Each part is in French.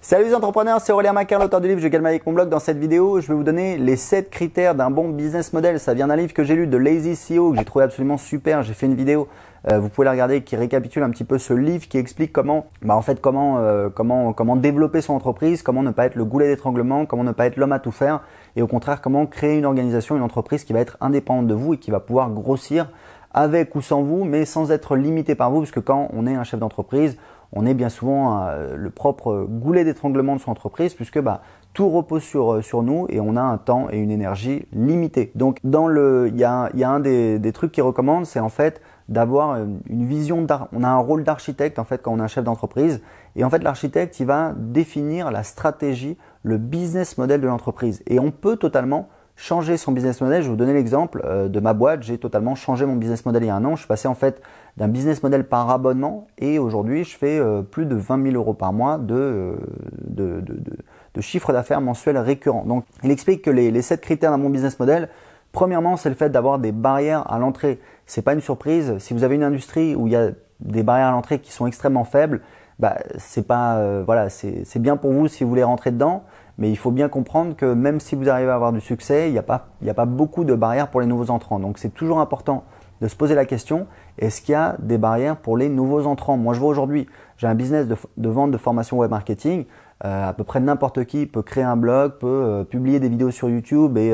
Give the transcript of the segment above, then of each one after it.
Salut les entrepreneurs, c'est Aurélien Maquin, l'auteur du livre Je gagne ma vie avec mon blog. Dans cette vidéo, je vais vous donner les 7 critères d'un bon business model. Ça vient d'un livre que j'ai lu de Lazy CEO, que j'ai trouvé absolument super. J'ai fait une vidéo, vous pouvez la regarder, qui récapitule un petit peu ce livre, qui explique comment développer son entreprise, comment ne pas être le goulet d'étranglement, comment ne pas être l'homme à tout faire, et au contraire, comment créer une organisation, une entreprise qui va être indépendante de vous et qui va pouvoir grossir avec ou sans vous, mais sans être limité par vous, parce que quand on est un chef d'entreprise, on est bien souvent le propre goulet d'étranglement de son entreprise, puisque tout repose sur nous et on a un temps et une énergie limités. Donc il y a un des trucs qu'il recommande, c'est en fait d'avoir une vision on a un rôle d'architecte en fait quand on est un chef d'entreprise, et en fait l'architecte il va définir la stratégie, le business model de l'entreprise, et on peut totalement changer son business model. Je vais vous donner l'exemple de ma boîte. J'ai totalement changé mon business model il y a un an. Je suis passé en fait d'un business model par abonnement et aujourd'hui je fais plus de 20 000 euros par mois de chiffre d'affaires mensuel récurrent. Donc il explique que les 7 critères d'un bon business model, premièrement c'est le fait d'avoir des barrières à l'entrée. C'est pas une surprise. Si vous avez une industrie où il y a des barrières à l'entrée qui sont extrêmement faibles, c'est bien pour vous si vous voulez rentrer dedans. Mais il faut bien comprendre que même si vous arrivez à avoir du succès, il n'y a pas beaucoup de barrières pour les nouveaux entrants. Donc c'est toujours important de se poser la question, est-ce qu'il y a des barrières pour les nouveaux entrants? Moi je vois aujourd'hui, j'ai un business de vente de formation web marketing. À peu près n'importe qui peut créer un blog, peut publier des vidéos sur YouTube et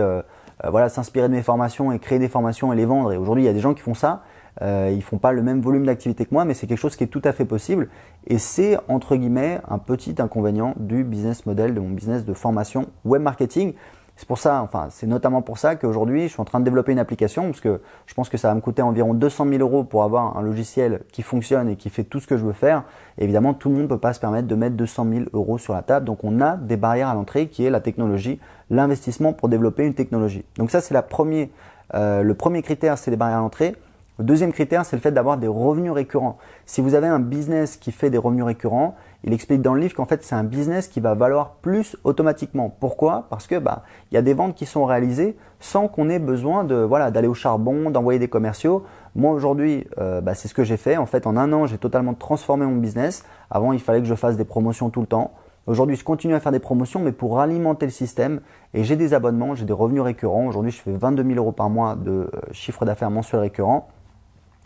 s'inspirer de mes formations et créer des formations et les vendre. Et aujourd'hui il y a des gens qui font ça. Ils font pas le même volume d'activité que moi, mais c'est quelque chose qui est tout à fait possible. Et c'est entre guillemets un petit inconvénient du business model de mon business de formation web marketing. C'est pour ça, c'est notamment pour ça qu'aujourd'hui, je suis en train de développer une application, parce que je pense que ça va me coûter environ 200 000 euros pour avoir un logiciel qui fonctionne et qui fait tout ce que je veux faire. Et évidemment, tout le monde ne peut pas se permettre de mettre 200 000 euros sur la table. Donc, on a des barrières à l'entrée qui est la technologie, l'investissement pour développer une technologie. Donc ça, c'est le premier critère, c'est les barrières à l'entrée. Le deuxième critère, c'est le fait d'avoir des revenus récurrents. Si vous avez un business qui fait des revenus récurrents, il explique dans le livre qu'en fait, c'est un business qui va valoir plus automatiquement. Pourquoi? Parce que il y a des ventes qui sont réalisées sans qu'on ait besoin d'aller au charbon, d'envoyer des commerciaux. Moi aujourd'hui, c'est ce que j'ai fait. En fait, en un an, j'ai totalement transformé mon business. Avant, il fallait que je fasse des promotions tout le temps. Aujourd'hui, je continue à faire des promotions, mais pour alimenter le système. Et j'ai des abonnements, j'ai des revenus récurrents. Aujourd'hui, je fais 22 000 euros par mois de chiffre d'affaires mensuel récurrent.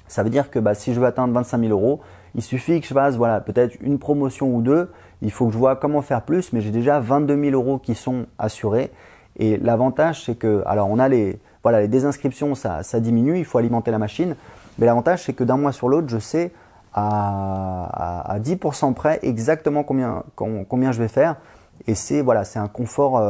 Ça veut dire que si je veux atteindre 25 000 euros, il suffit que je fasse peut-être une promotion ou deux. Il faut que je vois comment faire plus, mais j'ai déjà 22 000 euros qui sont assurés. Et l'avantage, c'est que, alors on a les désinscriptions, ça diminue, il faut alimenter la machine. Mais l'avantage, c'est que d'un mois sur l'autre, je sais à 10% près exactement combien je vais faire. Et c'est un confort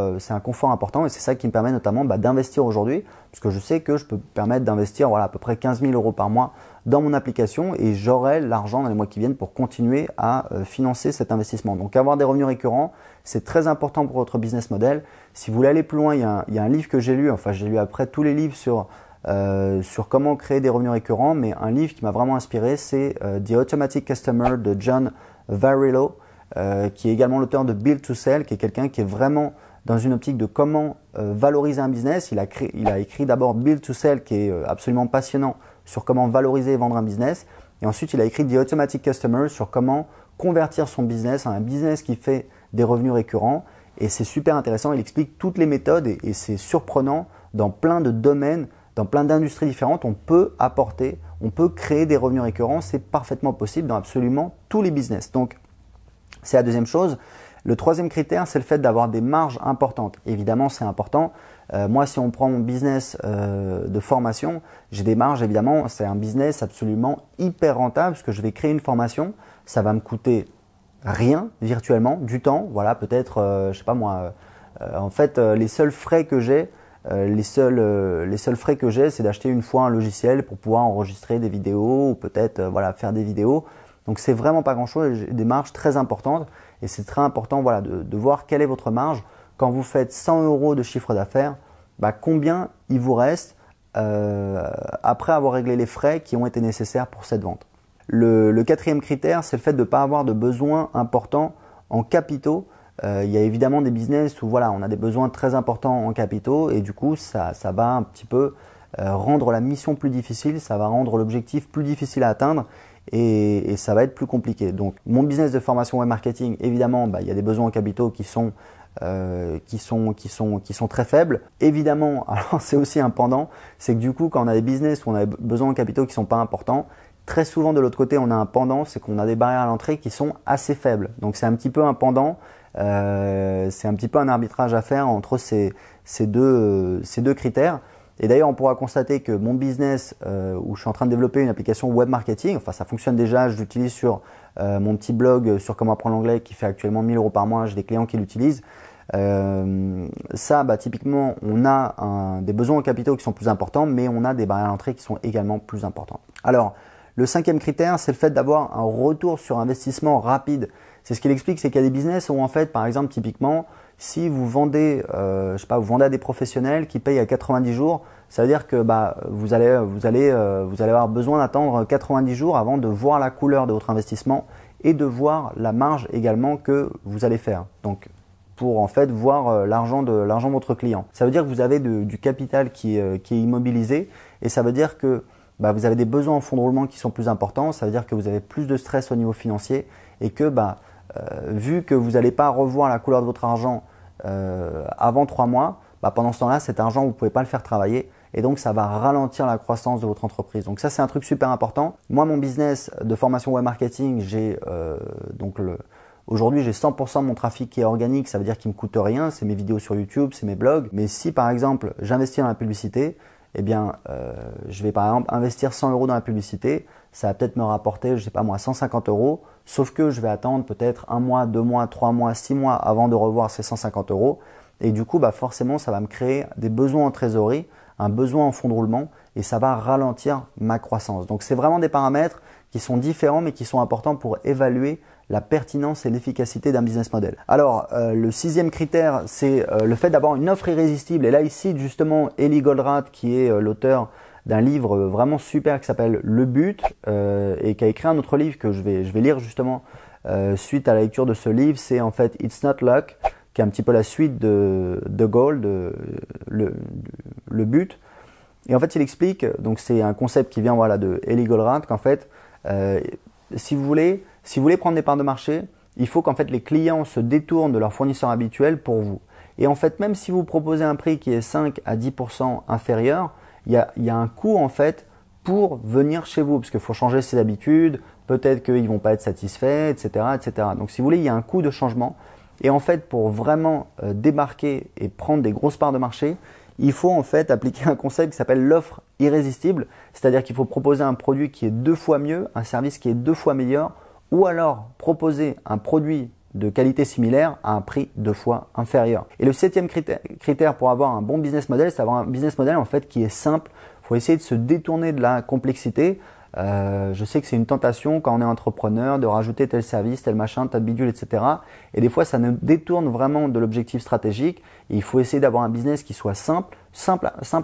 important, et c'est ça qui me permet notamment d'investir aujourd'hui, parce que je sais que je peux me permettre d'investir à peu près 15 000 euros par mois dans mon application, et j'aurai l'argent dans les mois qui viennent pour continuer à financer cet investissement. Donc avoir des revenus récurrents, c'est très important pour votre business model. Si vous voulez aller plus loin, il y a un livre que j'ai lu, j'ai lu après tous les livres sur comment créer des revenus récurrents, mais un livre qui m'a vraiment inspiré, c'est The Automatic Customer de John Varillo. Qui est également l'auteur de Build to Sell, qui est quelqu'un qui est vraiment dans une optique de comment valoriser un business. Il a écrit d'abord Build to Sell, qui est absolument passionnant sur comment valoriser et vendre un business. Et ensuite, il a écrit The Automatic Customer sur comment convertir son business en un business qui fait des revenus récurrents. Et c'est super intéressant, il explique toutes les méthodes et c'est surprenant dans plein de domaines, dans plein d'industries différentes. On peut créer des revenus récurrents, c'est parfaitement possible dans absolument tous les business. Donc, c'est la deuxième chose. Le troisième critère, c'est le fait d'avoir des marges importantes. Évidemment, c'est important. Moi, si on prend mon business de formation, j'ai des marges, évidemment. C'est un business absolument hyper rentable parce que je vais créer une formation. Ça va me coûter rien virtuellement, du temps. Voilà, peut-être, je sais pas moi. En fait, les seuls frais que j'ai, c'est d'acheter une fois un logiciel pour pouvoir enregistrer des vidéos ou peut-être faire des vidéos. Donc c'est vraiment pas grand-chose, j'ai des marges très importantes et c'est très important de voir quelle est votre marge. Quand vous faites 100 euros de chiffre d'affaires, combien il vous reste après avoir réglé les frais qui ont été nécessaires pour cette vente. Le quatrième critère, c'est le fait de ne pas avoir de besoins importants en capitaux. Il y a évidemment des business où on a des besoins très importants en capitaux et du coup ça va un petit peu rendre la mission plus difficile, ça va rendre l'objectif plus difficile à atteindre. et ça va être plus compliqué. Donc mon business de formation web marketing, évidemment, il y a des besoins en capitaux qui sont très faibles. Évidemment, alors c'est aussi un pendant, c'est que du coup quand on a des business où on a des besoins en capitaux qui sont pas importants, très souvent de l'autre côté on a un pendant, c'est qu'on a des barrières à l'entrée qui sont assez faibles. Donc c'est un petit peu un pendant, c'est un petit peu un arbitrage à faire entre ces deux critères. Et d'ailleurs, on pourra constater que mon business où je suis en train de développer une application web marketing, enfin ça fonctionne déjà, je l'utilise sur mon petit blog sur comment apprendre l'anglais qui fait actuellement 1000 € par mois, j'ai des clients qui l'utilisent. Ça, typiquement, on a des besoins en capitaux qui sont plus importants, mais on a des barrières à l'entrée qui sont également plus importantes. Alors, le cinquième critère, c'est le fait d'avoir un retour sur investissement rapide. C'est ce qu'il explique, c'est qu'il y a des business où en fait, par exemple, typiquement, si vous vendez, vous vendez à des professionnels qui payent à 90 jours, ça veut dire que vous allez avoir besoin d'attendre 90 jours avant de voir la couleur de votre investissement et de voir la marge également que vous allez faire. Donc, pour en fait voir l'argent de votre client. Ça veut dire que vous avez du capital qui est immobilisé et ça veut dire que vous avez des besoins en fonds de roulement qui sont plus importants. Ça veut dire que vous avez plus de stress au niveau financier et que vu que vous n'allez pas revoir la couleur de votre argent avant 3 mois, pendant ce temps-là, cet argent, vous ne pouvez pas le faire travailler et donc ça va ralentir la croissance de votre entreprise. Donc ça, c'est un truc super important. Moi, mon business de formation web marketing, aujourd'hui, j'ai 100% de mon trafic qui est organique, ça veut dire qu'il ne me coûte rien, c'est mes vidéos sur YouTube, c'est mes blogs. Mais si par exemple, j'investis dans la publicité, je vais par exemple investir 100 € dans la publicité, ça va peut-être me rapporter, je sais pas moi, 150 €, sauf que je vais attendre peut-être 1 mois, 2 mois, 3 mois, 6 mois avant de revoir ces 150 €. Et du coup, forcément, ça va me créer des besoins en trésorerie, un besoin en fonds de roulement et ça va ralentir ma croissance. Donc, c'est vraiment des paramètres qui sont différents mais qui sont importants pour évaluer la pertinence et l'efficacité d'un business model. Alors, le 6e critère, c'est le fait d'avoir une offre irrésistible. Et là, il cite justement Eli Goldratt, qui est l'auteur d'un livre vraiment super qui s'appelle Le But et qui a écrit un autre livre que je vais lire justement suite à la lecture de ce livre. C'est en fait It's Not Luck, qui est un petit peu la suite de Goal, le But. Et en fait, il explique, donc c'est un concept qui vient de Eli Goldratt, qu'en fait, si vous voulez prendre des parts de marché, il faut qu'en fait les clients se détournent de leurs fournisseurs habituels pour vous. Et en fait, même si vous proposez un prix qui est 5 à 10% inférieur, il y a un coût en fait pour venir chez vous, parce qu'il faut changer ses habitudes, peut-être qu'ils ne vont pas être satisfaits, etc., etc. Donc si vous voulez, il y a un coût de changement. Et en fait, pour vraiment débarquer et prendre des grosses parts de marché, il faut en fait appliquer un concept qui s'appelle l'offre irrésistible, c'est-à-dire qu'il faut proposer un produit qui est 2 fois mieux, un service qui est 2 fois meilleur, ou alors proposer un produit de qualité similaire à un prix 2 fois inférieur. Et le 7e critère pour avoir un bon business model, c'est avoir un business model en fait qui est simple. Il faut essayer de se détourner de la complexité. Je sais que c'est une tentation quand on est entrepreneur de rajouter tel service, tel machin, tel bidule, etc. Et des fois, ça nous détourne vraiment de l'objectif stratégique. Et il faut essayer d'avoir un business qui soit simple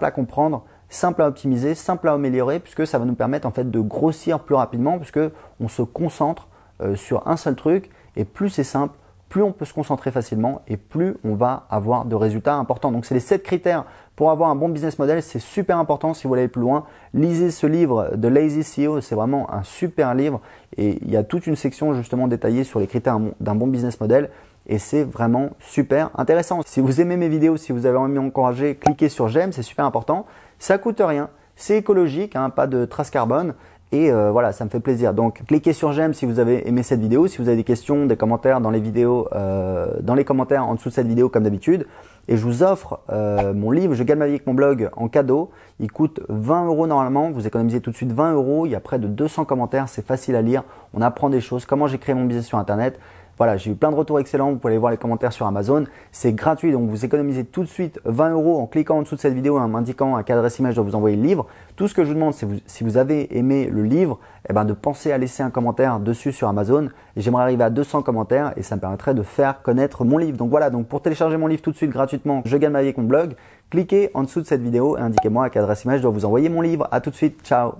à comprendre, simple à optimiser, simple à améliorer, puisque ça va nous permettre en fait de grossir plus rapidement, puisque on se concentre sur un seul truc. Et plus c'est simple, plus on peut se concentrer facilement et plus on va avoir de résultats importants. Donc c'est les 7 critères pour avoir un bon business model. C'est super important si vous voulez aller plus loin. Lisez ce livre de Lazy CEO, c'est vraiment un super livre et il y a toute une section justement détaillée sur les critères d'un bon business model et c'est vraiment super intéressant. Si vous aimez mes vidéos, si vous avez envie de m'encourager, cliquez sur j'aime, c'est super important. Ça coûte rien, c'est écologique, pas de trace carbone. Et voilà, ça me fait plaisir. Donc, cliquez sur j'aime si vous avez aimé cette vidéo. Si vous avez des questions, des commentaires dans les vidéos, dans les commentaires en dessous de cette vidéo comme d'habitude. Et je vous offre mon livre Je gagne ma vie avec mon blog en cadeau. Il coûte 20 € normalement. Vous économisez tout de suite 20 €. Il y a près de 200 commentaires. C'est facile à lire. On apprend des choses. Comment j'ai créé mon business sur Internet. Voilà, j'ai eu plein de retours excellents. Vous pouvez aller voir les commentaires sur Amazon. C'est gratuit, donc vous économisez tout de suite 20 € en cliquant en dessous de cette vidéo et en m'indiquant à quelle adresse email je dois vous envoyer le livre. Tout ce que je vous demande, c'est si vous avez aimé le livre, de penser à laisser un commentaire dessus sur Amazon. Et j'aimerais arriver à 200 commentaires et ça me permettrait de faire connaître mon livre. Donc voilà, donc pour télécharger mon livre tout de suite gratuitement, je gagne ma vie avec mon blog. Cliquez en dessous de cette vidéo et indiquez-moi à quelle adresse email je dois vous envoyer mon livre. À tout de suite, ciao.